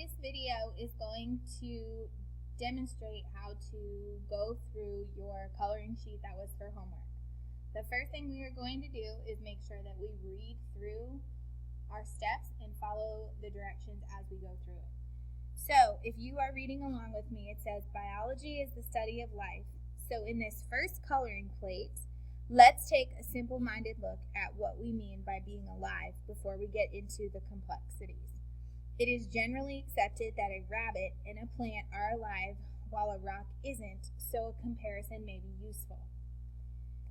This video is going to demonstrate how to go through your coloring sheet that was for homework. The first thing we are going to do is make sure that we read through our steps and follow the directions as we go through it. So if you are reading along with me, it says biology is the study of life. So in this first coloring plate, let's take a simple-minded look at what we mean by being alive before we get into the complexities. It is generally accepted that a rabbit and a plant are alive while a rock isn't, so a comparison may be useful.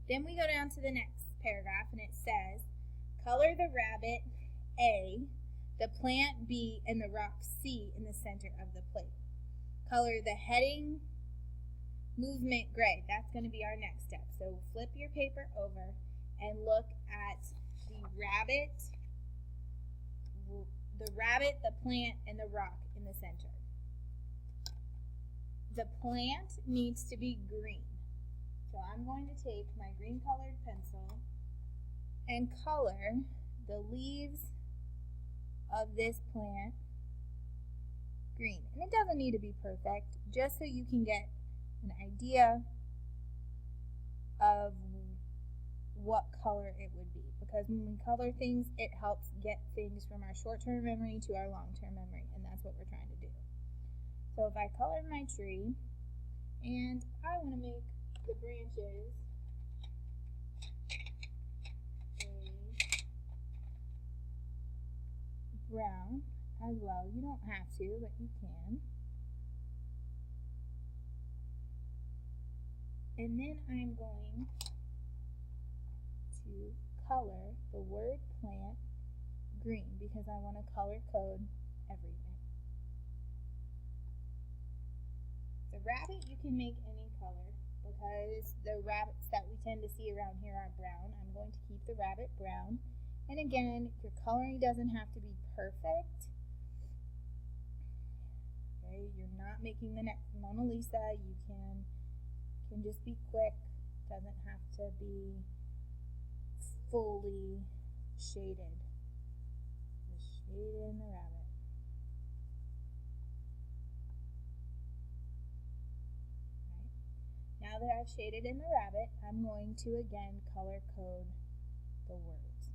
Then we go down to the next paragraph and it says, color the rabbit A, the plant B, and the rock C in the center of the plate. Color the heading movement gray. That's going to be our next step. So flip your paper over and look at the rabbit, the plant, and the rock in the center. The plant needs to be green. So I'm going to take my green colored pencil and color the leaves of this plant green. And it doesn't need to be perfect, just so you can get an idea of what color it would be, because when we color things, it helps get things from our short-term memory to our long-term memory, and that's what we're trying to do. So if I color my tree, and I want to make the branches brown as well. You don't have to, but you can. And then I'm going to color the word plant green because I want to color code everything. The rabbit you can make any color because the rabbits that we tend to see around here are brown. I'm going to keep the rabbit brown. And again, your coloring doesn't have to be perfect. Okay, you're not making the next Mona Lisa. You can just be quick. Doesn't have to be fully shaded. Just shade in the rabbit. Right. Now that I've shaded in the rabbit, I'm going to again color code the words.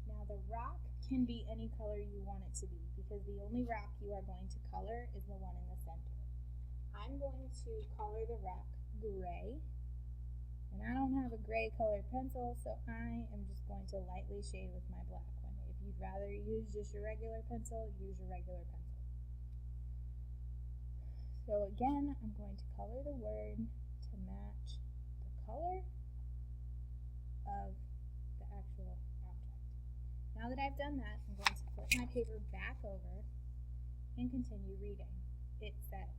Now the rock can be any color you want it to be because the only rock you are going to color is the one in the center. I'm going to color the rock gray, and I don't have a gray colored pencil, so I am just going to lightly shade with my black one. If you'd rather use just your regular pencil, use your regular pencil. So again, I'm going to color the word to match the color of the actual object. Now that I've done that, I'm going to flip my paper back over and continue reading. It says,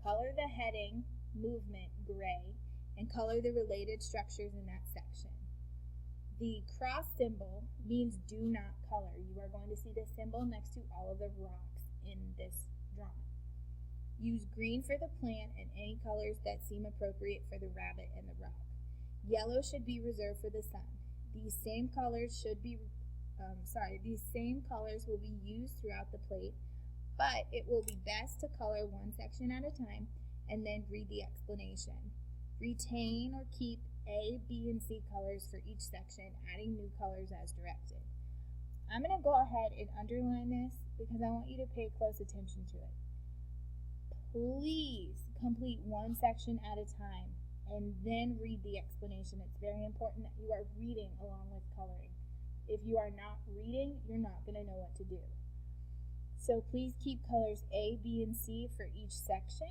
color the heading movement gray and color the related structures in that section. The cross symbol means do not color. You are going to see the symbol next to all of the rocks in this drawing. Use green for the plant and any colors that seem appropriate for the rabbit and the rock. Yellow should be reserved for the sun. These same colors will be used throughout the plate, but it will be best to color one section at a time and then read the explanation. Retain or keep A, B, and C colors for each section, adding new colors as directed. I'm going to go ahead and underline this because I want you to pay close attention to it. Please complete one section at a time and then read the explanation. It's very important that you are reading along with coloring. If you are not reading, you're not going to know what to do. So please keep colors A, B, and C for each section.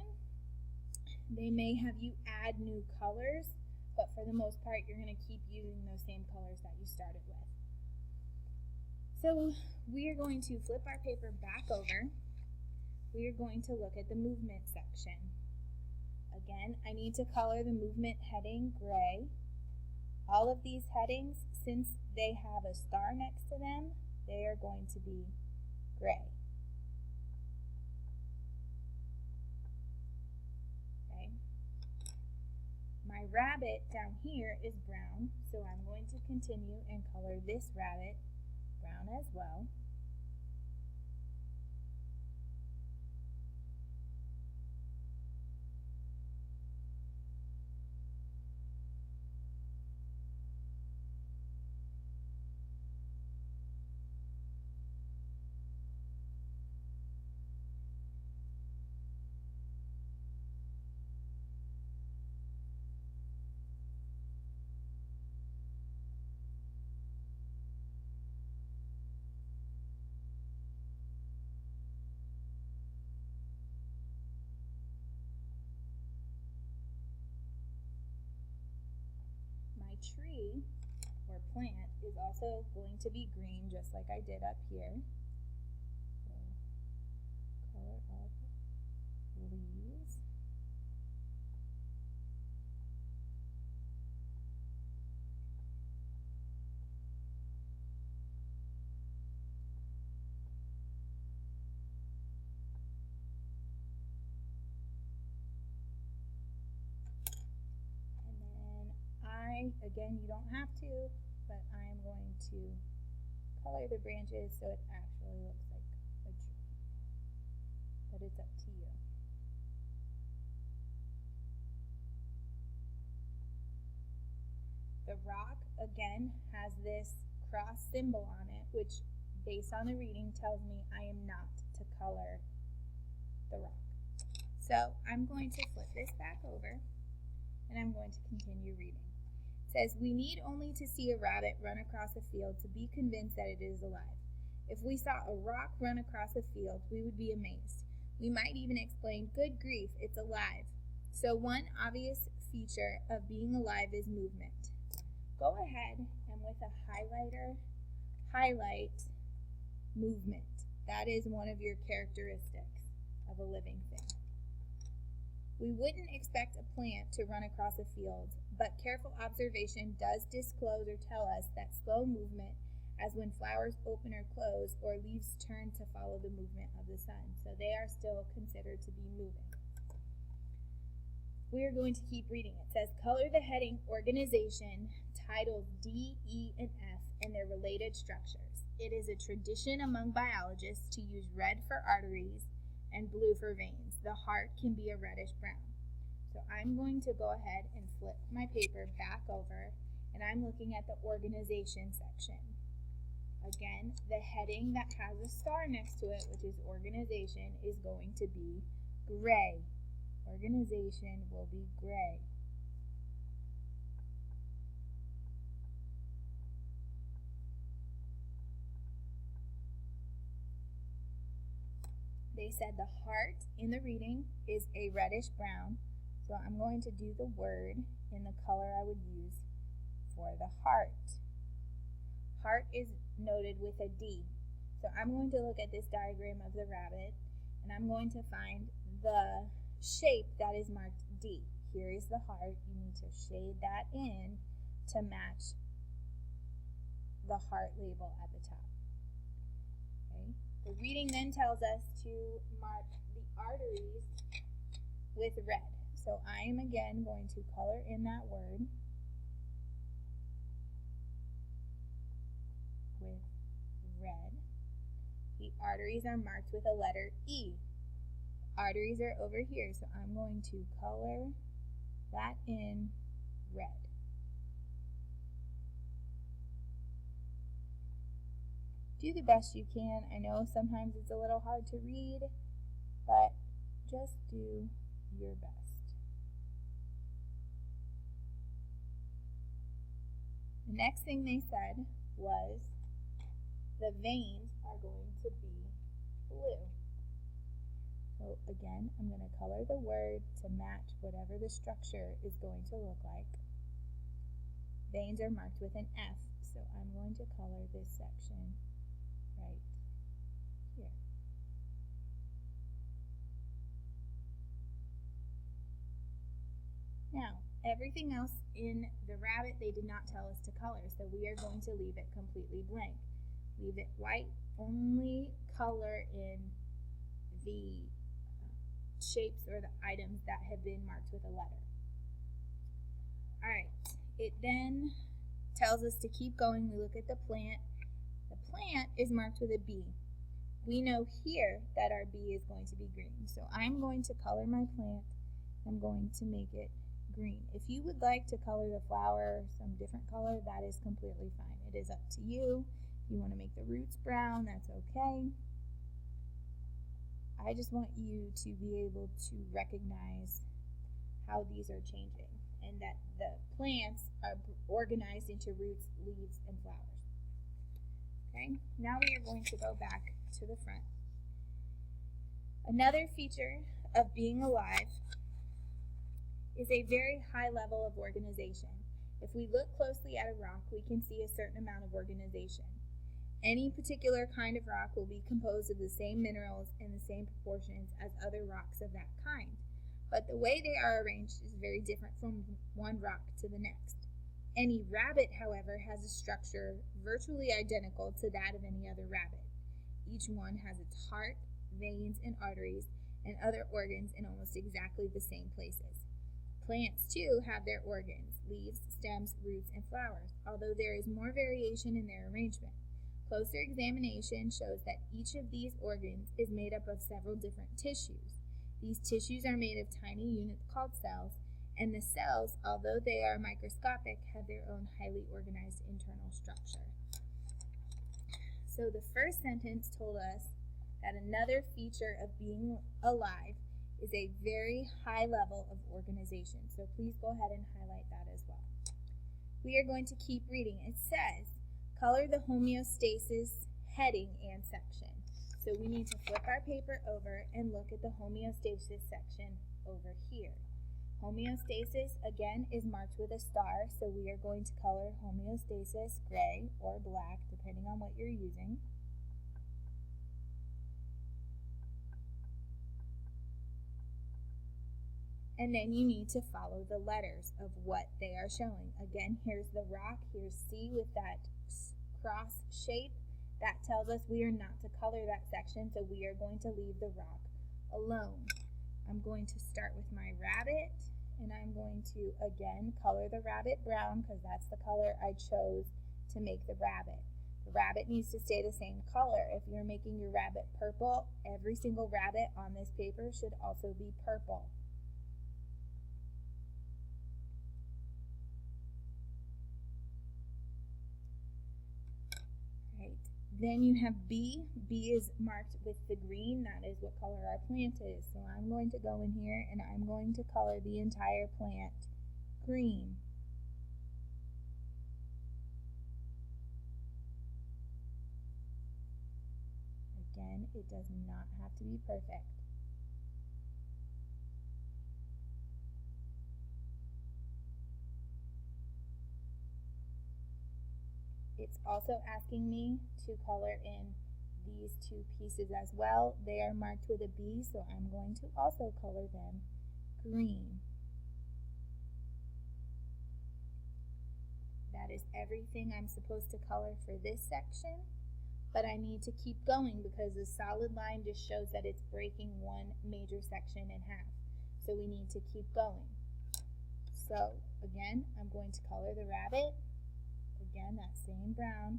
They may have you add new colors, but for the most part, you're going to keep using those same colors that you started with. So we are going to flip our paper back over. We are going to look at the movement section. Again, I need to color the movement heading gray. All of these headings, since they have a star next to them, they are going to be gray. Okay. My rabbit down here is brown, so I'm going continue and color this rabbit brown as well. My tree or plant is also going to be green, just like I did up here. So color up leaves. Again, you don't have to, but I am going to color the branches so it actually looks like a tree. But it's up to you. The rock, again, has this cross symbol on it, which, based on the reading, tells me I am not to color the rock. So I'm going to flip this back over, and I'm going to continue reading. Says, we need only to see a rabbit run across a field to be convinced that it is alive. If we saw a rock run across a field, we would be amazed. We might even exclaim, good grief, it's alive. So one obvious feature of being alive is movement. Go ahead and with a highlighter, highlight movement. That is one of your characteristics of a living thing. We wouldn't expect a plant to run across a field, but careful observation does disclose or tell us that slow movement, as when flowers open or close or leaves turn to follow the movement of the sun. So they are still considered to be moving. We are going to keep reading. It says, color the heading organization titles D, E, and F and their related structures. It is a tradition among biologists to use red for arteries and blue for veins. The heart can be a reddish brown. So I'm going to go ahead and flip my paper back over, and I'm looking at the organization section. Again, the heading that has a star next to it, which is organization, is going to be gray. Organization will be gray. They said the heart in the reading is a reddish brown, so I'm going to do the word in the color I would use for the heart. Heart is noted with a D. So I'm going to look at this diagram of the rabbit, and I'm going to find the shape that is marked D. Here is the heart. You need to shade that in to match the heart label at the top. Okay. The reading then tells us to mark the arteries with red. So I am again going to color in that word with red. The arteries are marked with a letter E. Arteries are over here, so I'm going to color that in red. Do the best you can. I know sometimes it's a little hard to read, but just do your best. The next thing they said was the veins are going to be blue. So again, I'm going to color the word to match whatever the structure is going to look like. Veins are marked with an F, so I'm going to color this section right here. Now, everything else in the rabbit they did not tell us to color, so we are going to leave it completely blank. Leave it white, only color in the shapes or the items that have been marked with a letter. Alright, it then tells us to keep going. We look at the plant. The plant is marked with a B. We know here that our B is going to be green. So I'm going to color my plant. I'm going to make it green. If you would like to color the flower some different color, that is completely fine. It is up to you. If you want to make the roots brown, that's okay. I just want you to be able to recognize how these are changing and that the plants are organized into roots, leaves, and flowers. Okay, now we are going to go back to the front. Another feature of being alive is a very high level of organization. If we look closely at a rock, we can see a certain amount of organization. Any particular kind of rock will be composed of the same minerals in the same proportions as other rocks of that kind, but the way they are arranged is very different from one rock to the next. Any rabbit, however, has a structure virtually identical to that of any other rabbit. Each one has its heart, veins, and arteries, and other organs in almost exactly the same places. Plants, too, have their organs, leaves, stems, roots, and flowers, although there is more variation in their arrangement. Closer examination shows that each of these organs is made up of several different tissues. These tissues are made of tiny units called cells, and the cells, although they are microscopic, have their own highly organized internal structure. So the first sentence told us that another feature of being alive is a very high level of organization. So please go ahead and highlight that as well. We are going to keep reading. It says, color the homeostasis heading and section. So we need to flip our paper over and look at the homeostasis section over here. Homeostasis, again, is marked with a star, so we are going to color homeostasis gray or black, depending on what you're using. And then you need to follow the letters of what they are showing. Again, here's the rock, here's C with that cross shape. That tells us we are not to color that section, so we are going to leave the rock alone. I'm going to start with my rabbit, and I'm going to, again, color the rabbit brown because that's the color I chose to make the rabbit. The rabbit needs to stay the same color. If you're making your rabbit purple, every single rabbit on this paper should also be purple. Then you have B. B is marked with the green. That is what color our plant is. So I'm going to go in here and I'm going to color the entire plant green. Again, it does not have to be perfect. It's also asking me to color in these two pieces as well. They are marked with a B, so I'm going to also color them green. That is everything I'm supposed to color for this section, but I need to keep going because the solid line just shows that it's breaking one major section in half. So we need to keep going. So again, I'm going to color the rabbit. Again, that same brown.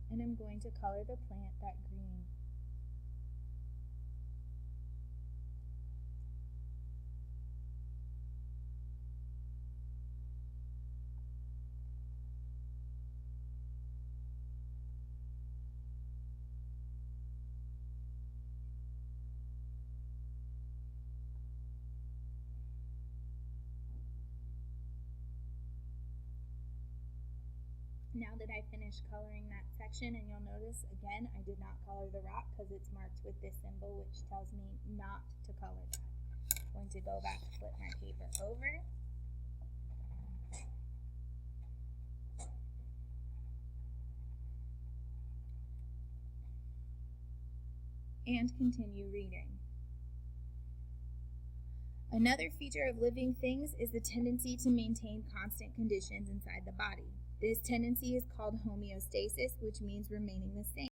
And I'm going to color the plant that green. Now that I finished coloring that section, and you'll notice, again, I did not color the rock because it's marked with this symbol, which tells me not to color that. I'm going to go back, flip my paper over. And continue reading. Another feature of living things is the tendency to maintain constant conditions inside the body. This tendency is called homeostasis, which means remaining the same.